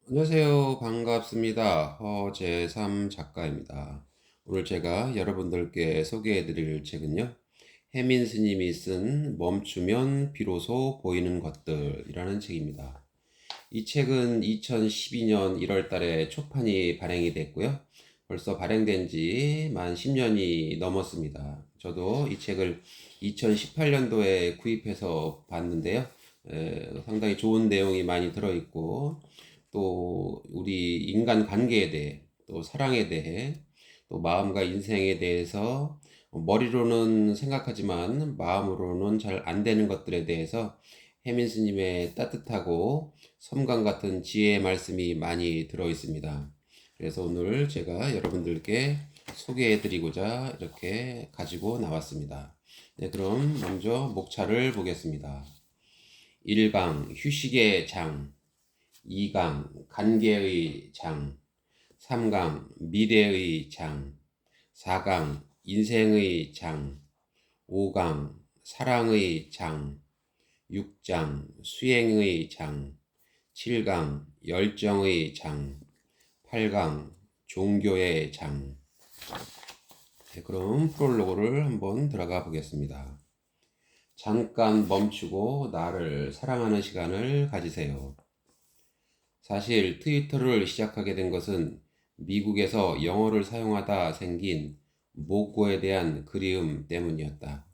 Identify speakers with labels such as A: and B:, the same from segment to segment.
A: 안녕하세요. 반갑습니다. 허재삼 작가입니다. 오늘 제가 여러분들께 소개해 드릴 책은요. 해민 스님이 쓴 멈추면 비로소 보이는 것들이라는 책입니다. 이 책은 2012년 1월 달에 초판이 발행이 됐고요. 벌써 발행된 지 만 10년이 넘었습니다. 저도 이 책을 2018년도에 구입해서 봤는데요. 상당히 좋은 내용이 많이 들어있고, 또 우리 인간 관계에 대해, 또 사랑에 대해, 또 마음과 인생에 대해서 머리로는 생각하지만 마음으로는 잘 안 되는 것들에 대해서 해민 스님의 따뜻하고 섬광 같은 지혜의 말씀이 많이 들어 있습니다. 그래서 오늘 제가 여러분들께 소개해 드리고자 이렇게 가지고 나왔습니다. 네, 그럼 먼저 목차를 보겠습니다. 1강 휴식의 장, 2강 관계의 장, 3강 미래의 장, 4강 인생의 장, 5강 사랑의 장, 6장 수행의 장, 7강 열정의 장, 8강 종교의 장. 네, 그럼 프롤로그를 한번 들어가 보겠습니다. 잠깐 멈추고 나를 사랑하는 시간을 가지세요. 사실 트위터를 시작하게 된 것은 미국에서 영어를 사용하다 생긴 모국어에 대한 그리움 때문이었다.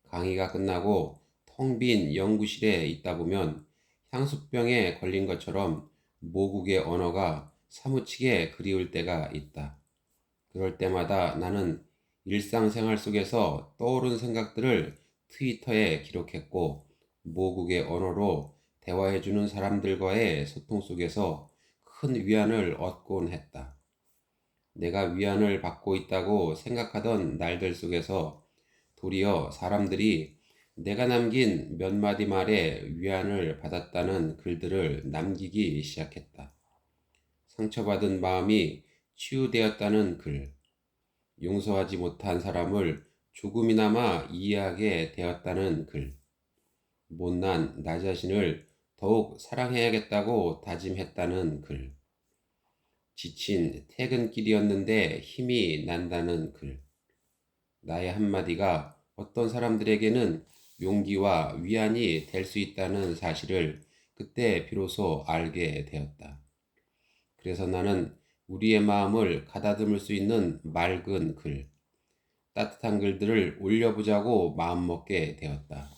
A: 강의가 끝나고 텅 빈 연구실에 있다 보면 향수병에 걸린 것처럼 모국의 언어가 사무치게 그리울 때가 있다. 그럴 때마다 나는 일상생활 속에서 떠오른 생각들을 트위터에 기록했고, 모국의 언어로 대화해주는 사람들과의 소통 속에서 큰 위안을 얻곤 했다. 내가 위안을 받고 있다고 생각하던 날들 속에서 도리어 사람들이 내가 남긴 몇 마디 말에 위안을 받았다는 글들을 남기기 시작했다. 상처받은 마음이 치유되었다는 글, 용서하지 못한 사람을 조금이나마 이해하게 되었다는 글, 못난 나 자신을 더욱 사랑해야겠다고 다짐했다는 글, 지친 퇴근길이었는데 힘이 난다는 글, 나의 한마디가 어떤 사람들에게는 용기와 위안이 될 수 있다는 사실을 그때 비로소 알게 되었다. 그래서 나는 우리의 마음을 가다듬을 수 있는 맑은 글, 따뜻한 글들을 올려보자고 마음먹게 되었다.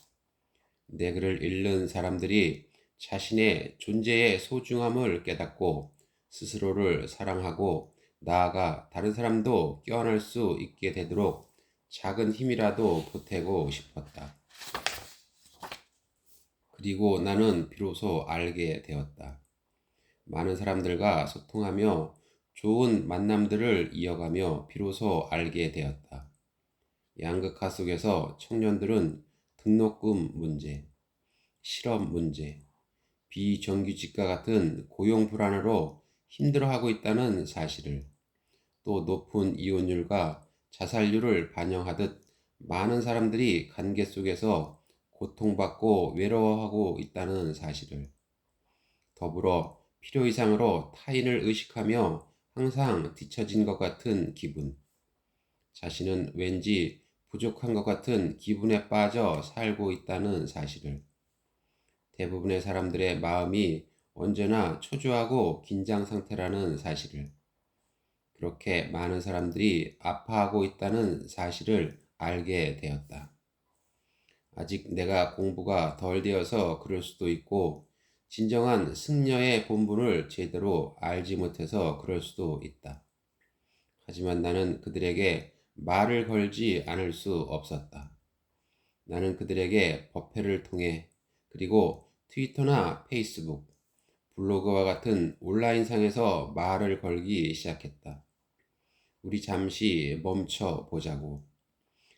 A: 내 글을 읽는 사람들이 자신의 존재의 소중함을 깨닫고 스스로를 사랑하고 나아가 다른 사람도 껴안을 수 있게 되도록 작은 힘이라도 보태고 싶었다. 그리고 나는 비로소 알게 되었다. 많은 사람들과 소통하며 좋은 만남들을 이어가며 비로소 알게 되었다. 양극화 속에서 청년들은 등록금 문제, 실업 문제, 비정규직과 같은 고용 불안으로 힘들어하고 있다는 사실을, 또 높은 이혼율과 자살률을 반영하듯 많은 사람들이 관계 속에서 고통받고 외로워하고 있다는 사실을, 더불어 필요 이상으로 타인을 의식하며 항상 뒤처진 것 같은 기분, 자신은 왠지 부족한 것 같은 기분에 빠져 살고 있다는 사실을, 대부분의 사람들의 마음이 언제나 초조하고 긴장 상태라는 사실을, 그렇게 많은 사람들이 아파하고 있다는 사실을 알게 되었다. 아직 내가 공부가 덜 되어서 그럴 수도 있고, 진정한 승려의 본분을 제대로 알지 못해서 그럴 수도 있다. 하지만 나는 그들에게 말을 걸지 않을 수 없었다. 나는 그들에게 법회를 통해, 그리고 트위터나 페이스북, 블로그와 같은 온라인상에서 말을 걸기 시작했다. 우리 잠시 멈춰 보자고.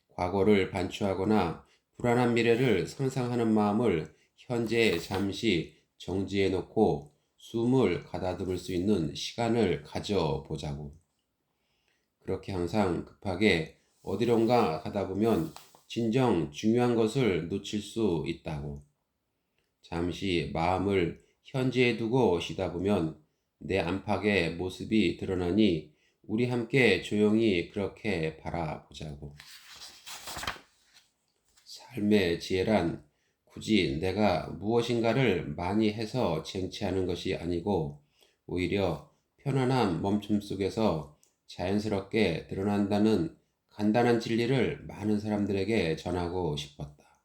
A: 과거를 반추하거나 불안한 미래를 상상하는 마음을 현재에 잠시 정지해 놓고 숨을 가다듬을 수 있는 시간을 가져보자고. 그렇게 항상 급하게 어디론가 가다 보면 진정 중요한 것을 놓칠 수 있다고. 잠시 마음을 현재에 두고 쉬다 보면 내 안팎의 모습이 드러나니 우리 함께 조용히 그렇게 바라보자고. 삶의 지혜란 굳이 내가 무엇인가를 많이 해서 쟁취하는 것이 아니고 오히려 편안한 멈춤 속에서 자연스럽게 드러난다는 간단한 진리를 많은 사람들에게 전하고 싶었다.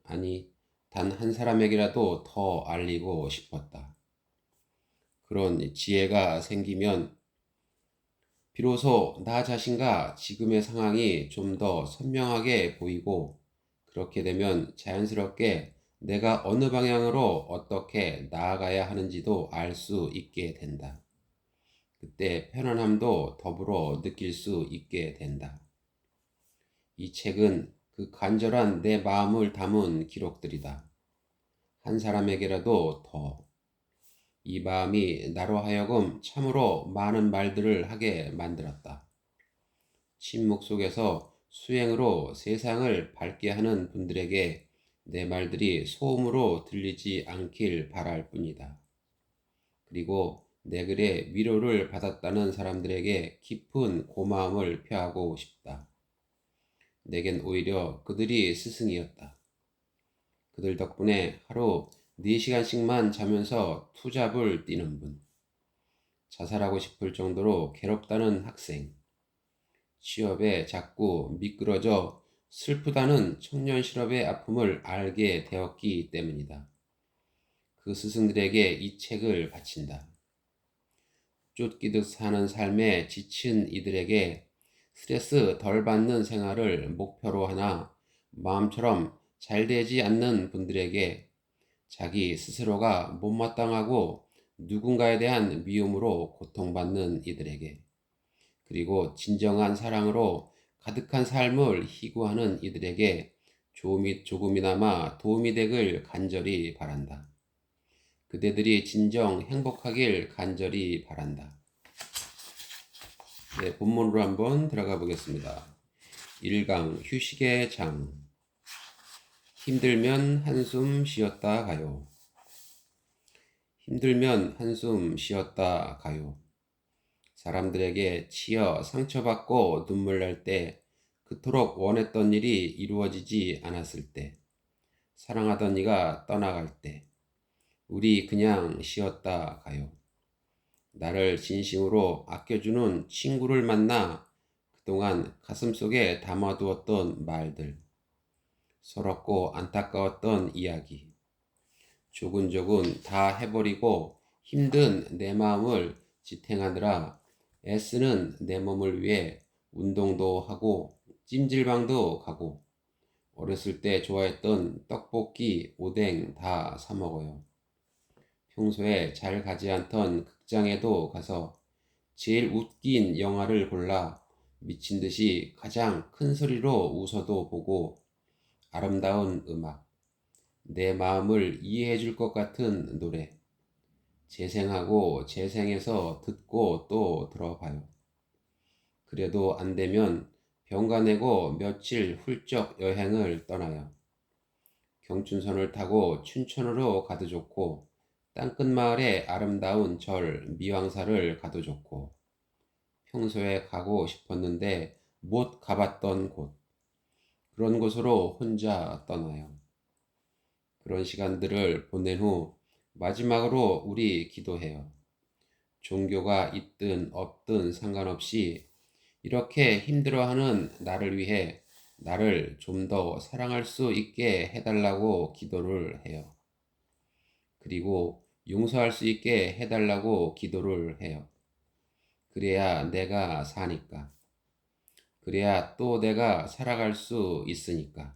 A: 아니, 단 한 사람에게라도 더 알리고 싶었다. 그런 지혜가 생기면 비로소 나 자신과 지금의 상황이 좀 더 선명하게 보이고 그렇게 되면 자연스럽게 내가 어느 방향으로 어떻게 나아가야 하는지도 알 수 있게 된다. 그때 편안함도 더불어 느낄 수 있게 된다. 이 책은 그 간절한 내 마음을 담은 기록들이다. 한 사람에게라도 더. 이 마음이 나로 하여금 참으로 많은 말들을 하게 만들었다. 침묵 속에서 수행으로 세상을 밝게 하는 분들에게 내 말들이 소음으로 들리지 않길 바랄 뿐이다. 그리고 내 글에 위로를 받았다는 사람들에게 깊은 고마움을 표하고 싶다. 내겐 오히려 그들이 스승이었다. 그들 덕분에 하루 4시간씩만 자면서 투잡을 뛰는 분, 자살하고 싶을 정도로 괴롭다는 학생, 취업에 자꾸 미끄러져 슬프다는 청년 실업의 아픔을 알게 되었기 때문이다. 그 스승들에게 이 책을 바친다. 쫓기듯 사는 삶에 지친 이들에게 스트레스 덜 받는 생활을 목표로 하나 마음처럼 잘 되지 않는 분들에게 자기 스스로가 못마땅하고 누군가에 대한 미움으로 고통받는 이들에게 그리고 진정한 사랑으로 가득한 삶을 희구하는 이들에게 조금이나마 도움이 되길 간절히 바란다. 그대들이 진정 행복하길 간절히 바란다. 네, 본문으로 한번 들어가 보겠습니다. 1강 휴식의 장. 힘들면 한숨 쉬었다 가요. 힘들면 한숨 쉬었다 가요. 사람들에게 치여 상처받고 눈물 날 때, 그토록 원했던 일이 이루어지지 않았을 때, 사랑하던 이가 떠나갈 때, 우리 그냥 쉬었다 가요. 나를 진심으로 아껴주는 친구를 만나 그동안 가슴속에 담아두었던 말들, 서럽고 안타까웠던 이야기, 조근조근 다 해버리고 힘든 내 마음을 지탱하느라 애쓰는 내 몸을 위해 운동도 하고 찜질방도 가고 어렸을 때 좋아했던 떡볶이, 오뎅 다 사 먹어요. 평소에 잘 가지 않던 극장에도 가서 제일 웃긴 영화를 골라 미친 듯이 가장 큰 소리로 웃어도 보고 아름다운 음악, 내 마음을 이해해 줄 것 같은 노래, 재생하고 재생해서 듣고 또 들어봐요. 그래도 안 되면 병가 내고 며칠 훌쩍 여행을 떠나요. 경춘선을 타고 춘천으로 가도 좋고 땅끝 마을의 아름다운 절 미왕사를 가도 좋고 평소에 가고 싶었는데 못 가봤던 곳 그런 곳으로 혼자 떠나요. 그런 시간들을 보낸 후 마지막으로 우리 기도해요. 종교가 있든 없든 상관없이 이렇게 힘들어하는 나를 위해 나를 좀 더 사랑할 수 있게 해달라고 기도를 해요. 그리고 용서할 수 있게 해달라고 기도를 해요. 그래야 내가 사니까. 그래야 또 내가 살아갈 수 있으니까.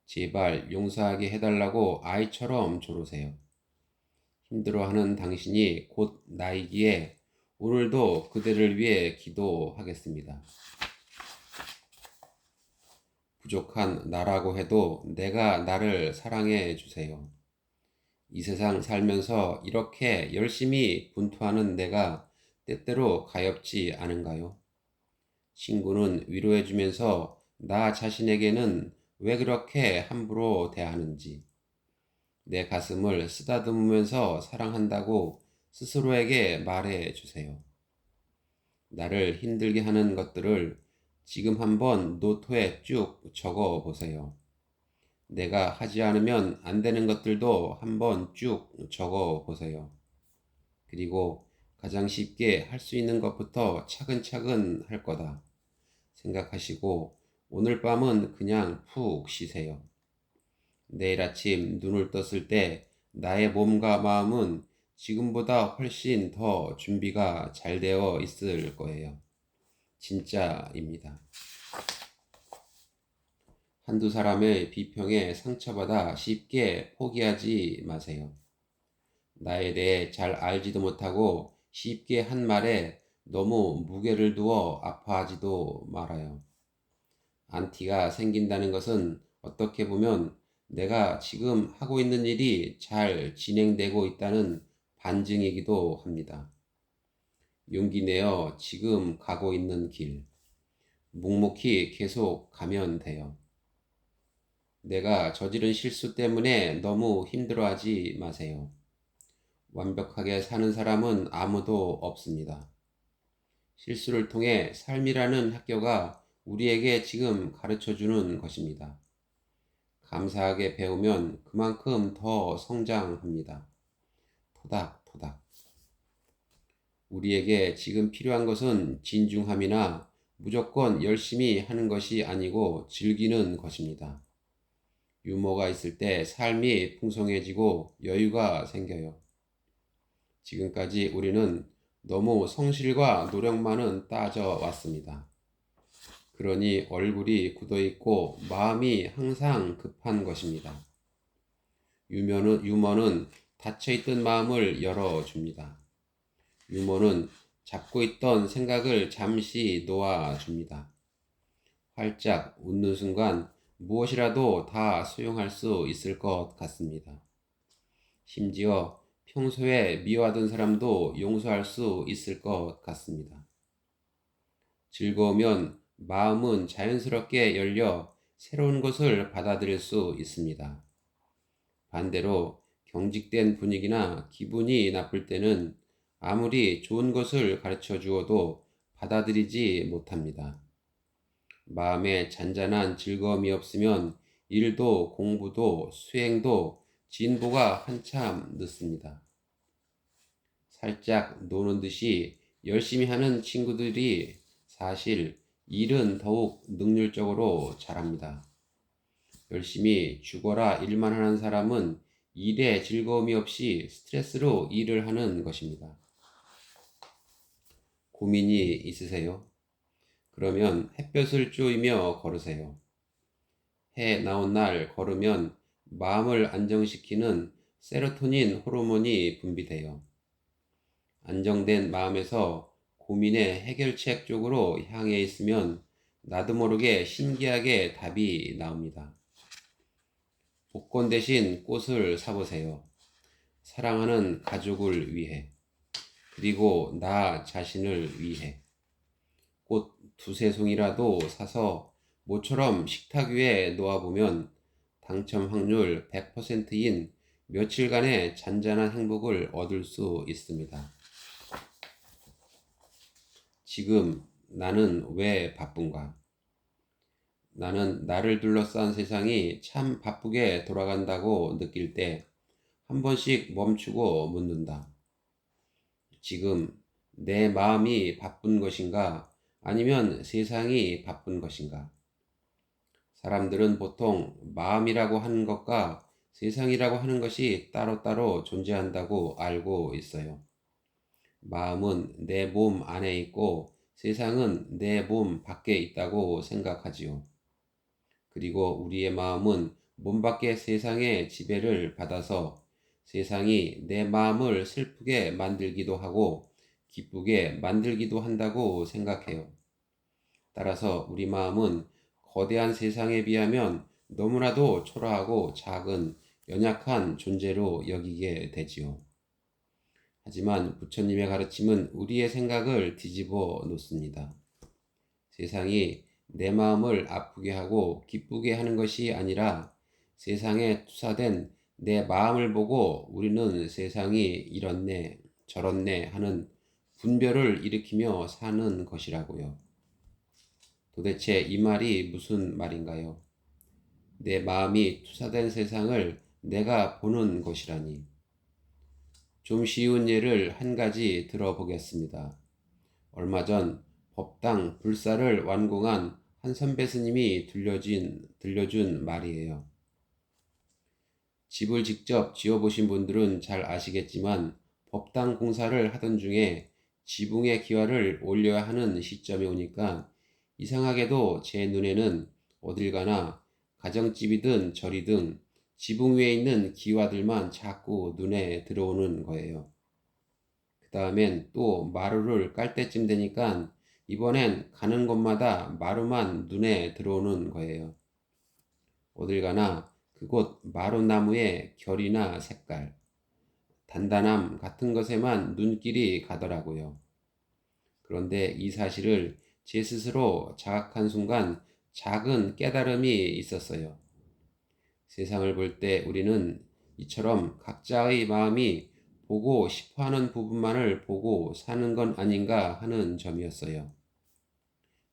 A: 제발 용서하게 해달라고 아이처럼 조르세요. 힘들어하는 당신이 곧 나이기에 오늘도 그대를 위해 기도하겠습니다. 부족한 나라고 해도 내가 나를 사랑해 주세요. 이 세상 살면서 이렇게 열심히 분투하는 내가 때때로 가엾지 않은가요? 친구는 위로해주면서 나 자신에게는 왜 그렇게 함부로 대하는지, 내 가슴을 쓰다듬으면서 사랑한다고 스스로에게 말해 주세요. 나를 힘들게 하는 것들을 지금 한번 노트에 쭉 적어 보세요. 내가 하지 않으면 안 되는 것들도 한번 쭉 적어 보세요. 그리고 가장 쉽게 할 수 있는 것부터 차근차근 할 거다 생각하시고 오늘 밤은 그냥 푹 쉬세요. 내일 아침 눈을 떴을 때 나의 몸과 마음은 지금보다 훨씬 더 준비가 잘 되어 있을 거예요. 진짜입니다. 한두 사람의 비평에 상처받아 쉽게 포기하지 마세요. 나에 대해 잘 알지도 못하고 쉽게 한 말에 너무 무게를 두어 아파하지도 말아요. 안티가 생긴다는 것은 어떻게 보면 내가 지금 하고 있는 일이 잘 진행되고 있다는 반증이기도 합니다. 용기 내어 지금 가고 있는 길, 묵묵히 계속 가면 돼요. 내가 저지른 실수 때문에 너무 힘들어하지 마세요. 완벽하게 사는 사람은 아무도 없습니다. 실수를 통해 삶이라는 학교가 우리에게 지금 가르쳐 주는 것입니다. 감사하게 배우면 그만큼 더 성장합니다. 토닥토닥. 우리에게 지금 필요한 것은 진중함이나 무조건 열심히 하는 것이 아니고 즐기는 것입니다. 유머가 있을 때 삶이 풍성해지고 여유가 생겨요. 지금까지 우리는 너무 성실과 노력만은 따져왔습니다. 그러니 얼굴이 굳어있고 마음이 항상 급한 것입니다. 유머는 닫혀있던 마음을 열어줍니다. 유머는 잡고 있던 생각을 잠시 놓아줍니다. 활짝 웃는 순간 무엇이라도 다 수용할 수 있을 것 같습니다. 심지어 평소에 미워하던 사람도 용서할 수 있을 것 같습니다. 즐거우면 마음은 자연스럽게 열려 새로운 것을 받아들일 수 있습니다. 반대로 경직된 분위기나 기분이 나쁠 때는 아무리 좋은 것을 가르쳐 주어도 받아들이지 못합니다. 마음에 잔잔한 즐거움이 없으면 일도 공부도 수행도 진보가 한참 늦습니다. 살짝 노는 듯이 열심히 하는 친구들이 사실 일은 더욱 능률적으로 잘합니다. 열심히 죽어라 일만 하는 사람은 일에 즐거움이 없이 스트레스로 일을 하는 것입니다. 고민이 있으세요? 그러면 햇볕을 쬐이며 걸으세요. 해 나온 날 걸으면 마음을 안정시키는 세로토닌 호르몬이 분비돼요. 안정된 마음에서 고민의 해결책 쪽으로 향해 있으면 나도 모르게 신기하게 답이 나옵니다. 복권 대신 꽃을 사보세요. 사랑하는 가족을 위해, 그리고 나 자신을 위해. 꽃 두세 송이라도 사서 모처럼 식탁 위에 놓아보면 당첨 확률 100%인 며칠간의 잔잔한 행복을 얻을 수 있습니다. 지금 나는 왜 바쁜가? 나는 나를 둘러싼 세상이 참 바쁘게 돌아간다고 느낄 때 한 번씩 멈추고 묻는다. 지금 내 마음이 바쁜 것인가? 아니면 세상이 바쁜 것인가? 사람들은 보통 마음이라고 하는 것과 세상이라고 하는 것이 따로따로 존재한다고 알고 있어요. 마음은 내 몸 안에 있고 세상은 내 몸 밖에 있다고 생각하지요. 그리고 우리의 마음은 몸 밖의 세상의 지배를 받아서 세상이 내 마음을 슬프게 만들기도 하고 기쁘게 만들기도 한다고 생각해요. 따라서 우리 마음은 거대한 세상에 비하면 너무나도 초라하고 작은 연약한 존재로 여기게 되지요. 하지만 부처님의 가르침은 우리의 생각을 뒤집어 놓습니다. 세상이 내 마음을 아프게 하고 기쁘게 하는 것이 아니라 세상에 투사된 내 마음을 보고 우리는 세상이 이렇네 저렇네 하는 분별을 일으키며 사는 것이라고요. 도대체 이 말이 무슨 말인가요? 내 마음이 투사된 세상을 내가 보는 것이라니. 좀 쉬운 예를 한 가지 들어보겠습니다. 얼마 전 법당 불사를 완공한 한 선배 스님이 들려준 말이에요. 집을 직접 지어보신 분들은 잘 아시겠지만 법당 공사를 하던 중에 지붕에 기와를 올려야 하는 시점이 오니까 이상하게도 제 눈에는 어딜 가나 가정집이든 절이든 지붕 위에 있는 기와들만 자꾸 눈에 들어오는 거예요. 그 다음엔 또 마루를 깔 때쯤 되니까 이번엔 가는 곳마다 마루만 눈에 들어오는 거예요. 어딜 가나 그곳 마루나무의 결이나 색깔, 단단함 같은 것에만 눈길이 가더라고요. 그런데 이 사실을 제 스스로 자각한 순간 작은 깨달음이 있었어요. 세상을 볼 때 우리는 이처럼 각자의 마음이 보고 싶어하는 부분만을 보고 사는 건 아닌가 하는 점이었어요.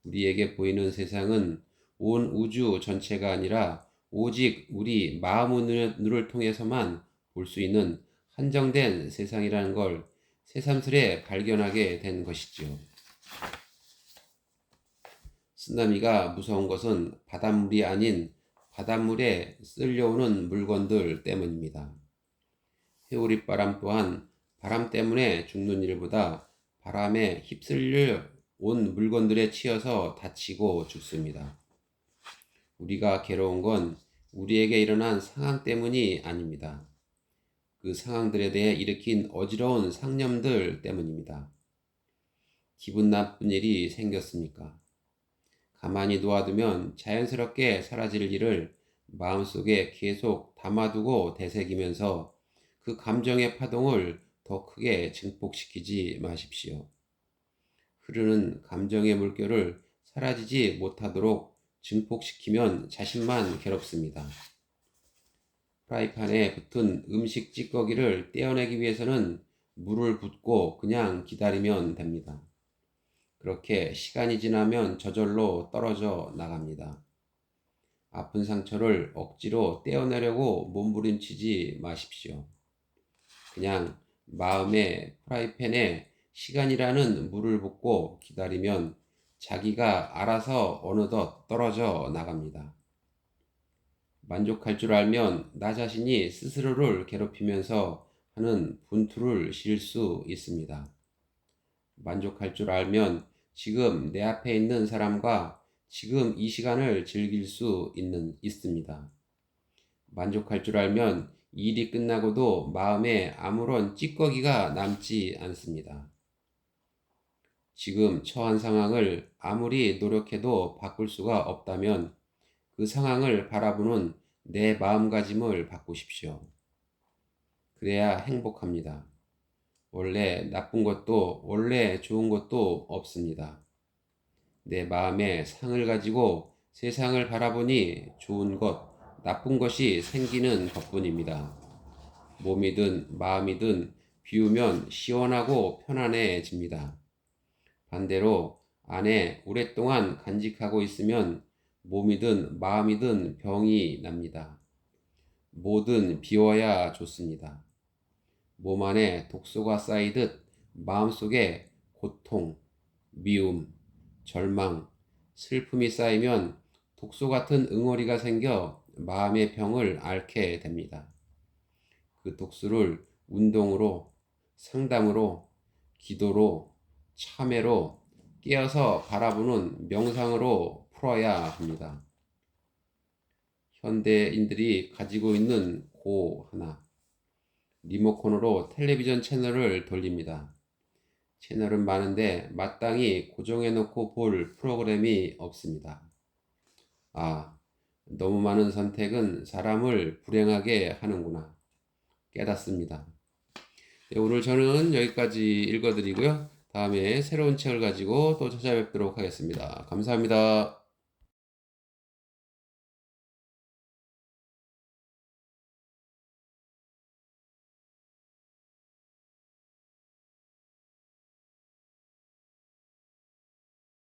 A: 우리에게 보이는 세상은 온 우주 전체가 아니라 오직 우리 마음의 눈을 통해서만 볼 수 있는 한정된 세상이라는 걸 새삼스레 발견하게 된 것이죠. 쓰나미가 무서운 것은 바닷물이 아닌 바닷물에 쓸려오는 물건들 때문입니다. 해오리바람 또한 바람 때문에 죽는 일보다 바람에 휩쓸려 온 물건들에 치여서 다치고 죽습니다. 우리가 괴로운 건 우리에게 일어난 상황 때문이 아닙니다. 그 상황들에 대해 일으킨 어지러운 상념들 때문입니다. 기분 나쁜 일이 생겼습니까? 가만히 놓아두면 자연스럽게 사라질 일을 마음속에 계속 담아두고 되새기면서 그 감정의 파동을 더 크게 증폭시키지 마십시오. 흐르는 감정의 물결을 사라지지 못하도록 증폭시키면 자신만 괴롭습니다. 프라이팬에 붙은 음식 찌꺼기를 떼어내기 위해서는 물을 붓고 그냥 기다리면 됩니다. 그렇게 시간이 지나면 저절로 떨어져 나갑니다. 아픈 상처를 억지로 떼어내려고 몸부림치지 마십시오. 그냥 마음의 프라이팬에 시간이라는 물을 붓고 기다리면 자기가 알아서 어느덧 떨어져 나갑니다. 만족할 줄 알면 나 자신이 스스로를 괴롭히면서 하는 분투를 쉴 수 있습니다. 만족할 줄 알면 지금 내 앞에 있는 사람과 지금 이 시간을 즐길 수 있습니다. 만족할 줄 알면 일이 끝나고도 마음에 아무런 찌꺼기가 남지 않습니다. 지금 처한 상황을 아무리 노력해도 바꿀 수가 없다면 그 상황을 바라보는 내 마음가짐을 바꾸십시오. 그래야 행복합니다. 원래 나쁜 것도 원래 좋은 것도 없습니다. 내 마음에 상을 가지고 세상을 바라보니 좋은 것, 나쁜 것이 생기는 것뿐입니다. 몸이든 마음이든 비우면 시원하고 편안해집니다. 반대로 안에 오랫동안 간직하고 있으면 몸이든 마음이든 병이 납니다. 뭐든 비워야 좋습니다. 몸 안에 독소가 쌓이듯 마음속에 고통, 미움, 절망, 슬픔이 쌓이면 독소 같은 응어리가 생겨 마음의 병을 앓게 됩니다. 그 독소를 운동으로, 상담으로, 기도로, 참회로 깨어서 바라보는 명상으로 풀어야 합니다. 현대인들이 가지고 있는 고 하나, 리모컨으로 텔레비전 채널을 돌립니다. 채널은 많은데 마땅히 고정해놓고 볼 프로그램이 없습니다. 너무 많은 선택은 사람을 불행하게 하는구나 깨닫습니다. 네, 오늘 저는 여기까지 읽어드리고요. 다음에 새로운 책을 가지고 또 찾아뵙도록 하겠습니다. 감사합니다.